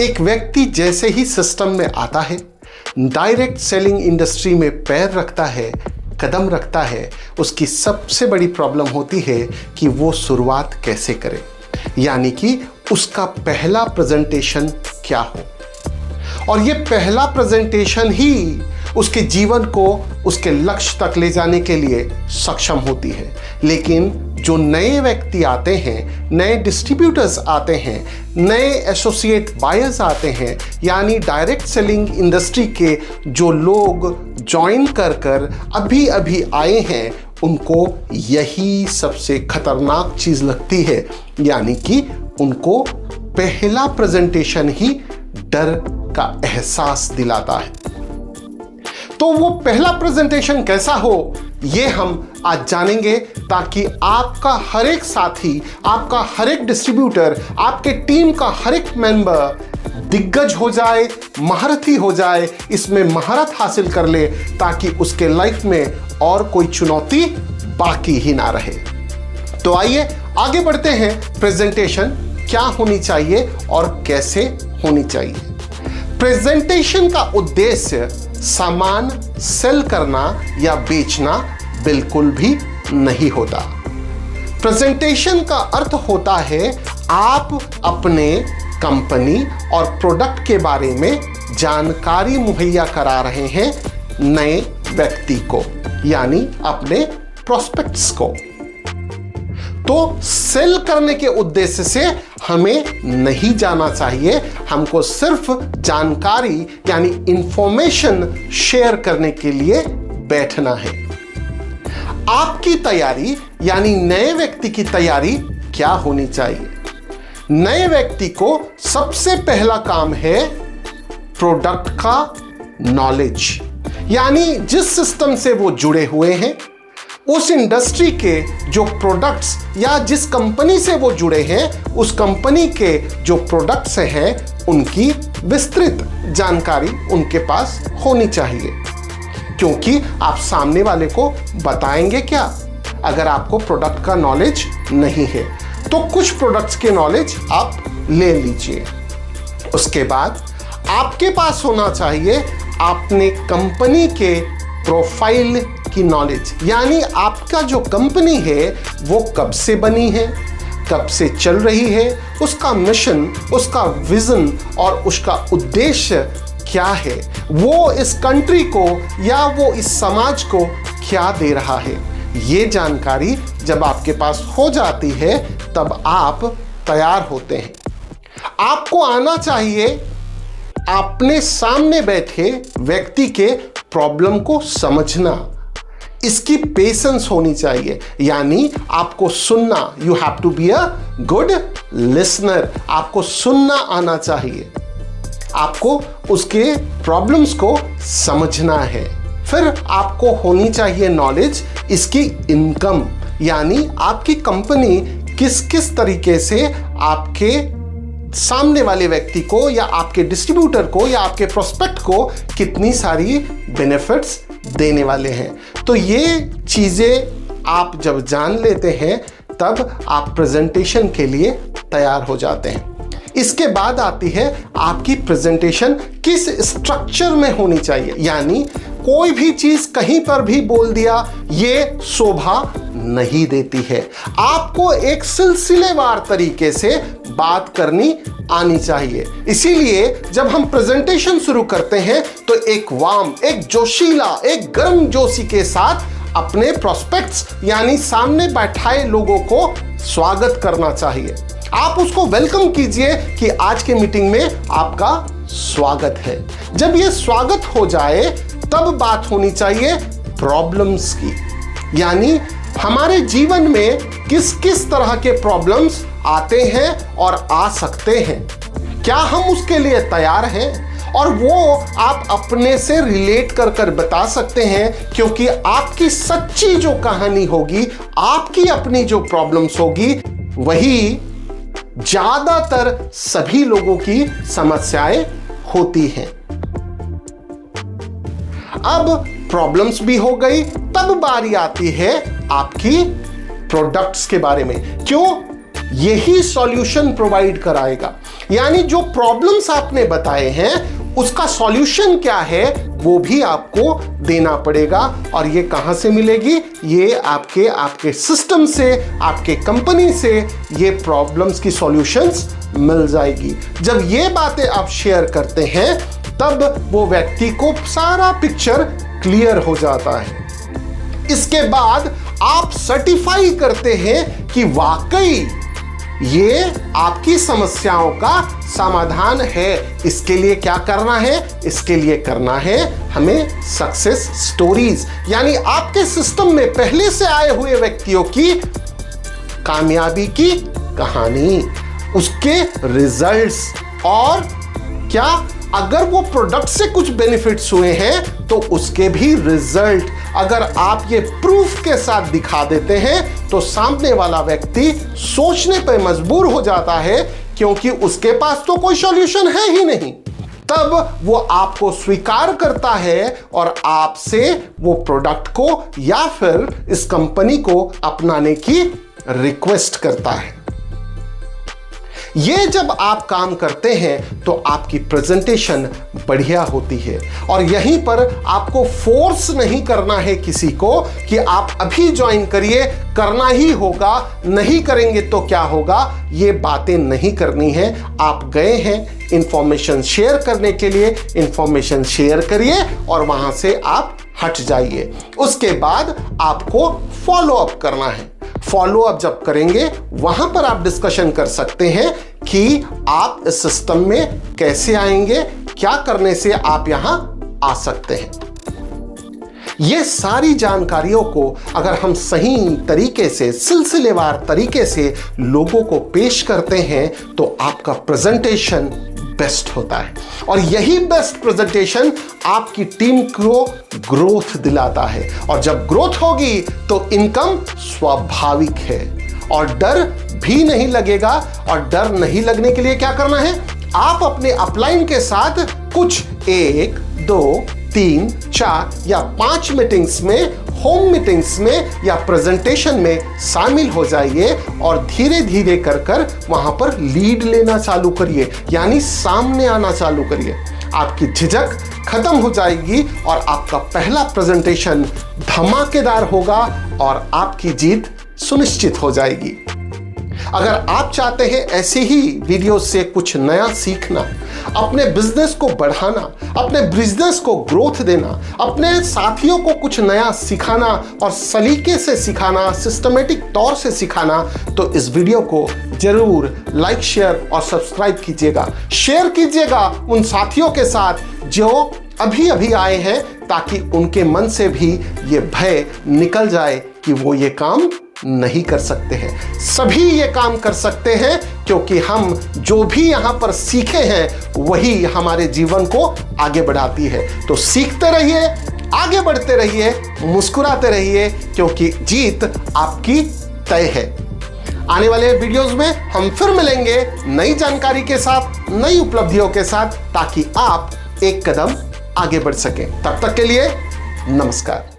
एक व्यक्ति जैसे ही सिस्टम में आता है, डायरेक्ट सेलिंग इंडस्ट्री में पैर रखता है, कदम रखता है, उसकी सबसे बड़ी प्रॉब्लम होती है कि वो शुरुआत कैसे करे, यानी कि उसका पहला प्रेजेंटेशन क्या हो। और ये पहला प्रेजेंटेशन ही उसके जीवन को उसके लक्ष्य तक ले जाने के लिए सक्षम होती है। लेकिन जो नए व्यक्ति आते हैं, नए डिस्ट्रीब्यूटर्स आते हैं, नए एसोसिएट बायर्स आते हैं, यानी डायरेक्ट सेलिंग इंडस्ट्री के जो लोग ज्वाइन कर अभी अभी आए हैं, उनको यही सबसे खतरनाक चीज़ लगती है, यानी कि उनको पहला प्रेजेंटेशन ही डर का एहसास दिलाता है। तो वो पहला प्रेजेंटेशन कैसा हो, ये हम आज जानेंगे, ताकि आपका हर एक साथी, आपका हर एक डिस्ट्रीब्यूटर, आपके टीम का हर एक मेंबर दिग्गज हो जाए, महारथी हो जाए, इसमें महारत हासिल कर ले, ताकि उसके लाइफ में और कोई चुनौती बाकी ही ना रहे। तो आइए आगे बढ़ते हैं। प्रेजेंटेशन क्या होनी चाहिए और कैसे होनी चाहिए। प्रेजेंटेशन का उद्देश्य सामान सेल करना या बेचना बिल्कुल भी नहीं होता। प्रेजेंटेशन का अर्थ होता है आप अपने कंपनी और प्रोडक्ट के बारे में जानकारी मुहैया करा रहे हैं नए व्यक्ति को, यानी अपने प्रोस्पेक्ट्स को। तो सेल करने के उद्देश्य से हमें नहीं जाना चाहिए, हमको सिर्फ जानकारी यानी इंफॉर्मेशन शेयर करने के लिए बैठना है। आपकी तैयारी यानी नए व्यक्ति की तैयारी क्या होनी चाहिए? नए व्यक्ति को सबसे पहला काम है प्रोडक्ट का नॉलेज, यानी जिस सिस्टम से वो जुड़े हुए हैं, उस इंडस्ट्री के जो प्रोडक्ट्स या जिस कंपनी से वो जुड़े हैं, उस कंपनी के जो प्रोडक्ट्स हैं, उनकी विस्तृत जानकारी उनके पास होनी चाहिए। क्योंकि आप सामने वाले को बताएंगे क्या अगर आपको प्रोडक्ट का नॉलेज नहीं है? तो कुछ प्रोडक्ट्स के नॉलेज आप ले लीजिए। उसके बाद आपके पास होना चाहिए अपने कंपनी के प्रोफाइल की नॉलेज, यानी आपका जो कंपनी है वो कब से बनी है, कब से चल रही है, उसका मिशन, उसका विजन और उसका उद्देश्य क्या है, वो इस कंट्री को या वो इस समाज को क्या दे रहा है। ये जानकारी जब आपके पास हो जाती है तब आप तैयार होते हैं। आपको आना चाहिए अपने सामने बैठे व्यक्ति के प्रॉब्लम को समझना, इसकी पेशेंस होनी चाहिए, यानी आपको सुनना। You have to be a good listener. आपको सुनना आना चाहिए, आपको उसके प्रॉब्लम्स को समझना है। फिर आपको होनी चाहिए नॉलेज इसकी इनकम, यानी आपकी कंपनी किस किस तरीके से आपके सामने वाले व्यक्ति को या आपके डिस्ट्रीब्यूटर को या आपके प्रोस्पेक्ट को कितनी सारी बेनिफिट्स देने वाले हैं। तो ये चीज़ें आप जब जान लेते हैं तब आप प्रेजेंटेशन के लिए तैयार हो जाते हैं। इसके बाद आती है आपकी प्रेजेंटेशन किस स्ट्रक्चर में होनी चाहिए, यानी कोई भी चीज कहीं पर भी बोल दिया ये शोभा नहीं देती है। आपको एक सिलसिलेवार तरीके से बात करनी आनी चाहिए। इसीलिए जब हम प्रेजेंटेशन शुरू करते हैं तो एक वार्म, एक जोशीला, एक गर्म जोशी के साथ अपने प्रोस्पेक्ट्स यानी सामने बैठाए लोगों को स्वागत करना चाहिए। आप उसको वेलकम कीजिए कि आज के मीटिंग में आपका स्वागत है। जब ये स्वागत हो जाए तब बात होनी चाहिए प्रॉब्लम्स की, यानी हमारे जीवन में किस किस तरह के प्रॉब्लम्स आते हैं और आ सकते हैं, क्या हम उसके लिए तैयार हैं, और वो आप अपने से रिलेट कर बता सकते हैं, क्योंकि आपकी सच्ची जो कहानी होगी, आपकी अपनी जो प्रॉब्लम्स होगी, वही ज्यादातर सभी लोगों की समस्याएं होती हैं। अब प्रॉब्लम्स भी हो गई, तब बारी आती है आपकी प्रोडक्ट्स के बारे में। क्यों? यही सॉल्यूशन प्रोवाइड कराएगा, यानी जो प्रॉब्लम्स आपने बताए हैं उसका सॉल्यूशन क्या है वो भी आपको देना पड़ेगा। और ये कहां से मिलेगी? ये आपके सिस्टम से, आपके कंपनी से ये प्रॉब्लम्स की सॉल्यूशंस मिल जाएगी। जब ये बातें आप शेयर करते हैं तब वो व्यक्ति को सारा पिक्चर क्लियर हो जाता है। इसके बाद आप सर्टिफाई करते हैं कि वाकई ये आपकी समस्याओं का समाधान है। इसके लिए क्या करना है? इसके लिए करना है हमें सक्सेस स्टोरीज, यानी आपके सिस्टम में पहले से आए हुए व्यक्तियों की कामयाबी की कहानी, उसके रिजल्ट्स, और क्या अगर वो प्रोडक्ट से कुछ बेनिफिट्स हुए हैं तो उसके भी रिजल्ट। अगर आप ये प्रूफ के साथ दिखा देते हैं तो सामने वाला व्यक्ति सोचने पर मजबूर हो जाता है, क्योंकि उसके पास तो कोई सॉल्यूशन है ही नहीं। तब वो आपको स्वीकार करता है और आपसे वो प्रोडक्ट को या फिर इस कंपनी को अपनाने की रिक्वेस्ट करता है। ये जब आप काम करते हैं तो आपकी प्रेजेंटेशन बढ़िया होती है, और यहीं पर आपको फोर्स नहीं करना है किसी को कि आप अभी ज्वाइन करिए, करना ही होगा, नहीं करेंगे तो क्या होगा, ये बातें नहीं करनी है। आप गए हैं इंफॉर्मेशन शेयर करने के लिए, इंफॉर्मेशन शेयर करिए और वहां से आप हट जाइए। उसके बाद आपको फॉलो अप करना है। फॉलो अप जब करेंगे वहां पर आप डिस्कशन कर सकते हैं कि आप इस सिस्टम में कैसे आएंगे, क्या करने से आप यहां आ सकते हैं। ये सारी जानकारियों को अगर हम सही तरीके से, सिलसिलेवार तरीके से लोगों को पेश करते हैं तो आपका प्रेजेंटेशन बेस्ट होता है, और यही बेस्ट प्रेजेंटेशन आपकी टीम को ग्रोथ दिलाता है। और जब ग्रोथ होगी तो इनकम स्वाभाविक है और डर भी नहीं लगेगा। और डर नहीं लगने के लिए क्या करना है? आप अपने अपलाइन के साथ कुछ 1, 2, 3, 4 या 5 मीटिंग्स में, होम मीटिंग्स में या प्रेजेंटेशन में शामिल हो जाइए और धीरे धीरे कर वहां पर लीड लेना चालू करिए, यानी सामने आना चालू करिए। आपकी झिझक खत्म हो जाएगी और आपका पहला प्रेजेंटेशन धमाकेदार होगा और आपकी जीत सुनिश्चित हो जाएगी। अगर आप चाहते हैं ऐसे ही वीडियो से कुछ नया सीखना, अपने बिजनेस को बढ़ाना, अपने बिजनेस को ग्रोथ देना, अपने साथियों को कुछ नया सिखाना और सलीके से सिखाना, सिस्टमेटिक तौर से सिखाना, तो इस वीडियो को जरूर लाइक, शेयर और सब्सक्राइब कीजिएगा। शेयर कीजिएगा उन साथियों के साथ जो अभी अभी आए हैं, ताकि उनके मन से भी ये भय निकल जाए कि वो ये काम नहीं कर सकते हैं। सभी ये काम कर सकते हैं, क्योंकि हम जो भी यहां पर सीखे हैं वही हमारे जीवन को आगे बढ़ाती है। तो सीखते रहिए, आगे बढ़ते रहिए, मुस्कुराते रहिए, क्योंकि जीत आपकी तय है। आने वाले वीडियोस में हम फिर मिलेंगे नई जानकारी के साथ, नई उपलब्धियों के साथ, ताकि आप एक कदम आगे बढ़ सकें। तब तक के लिए नमस्कार।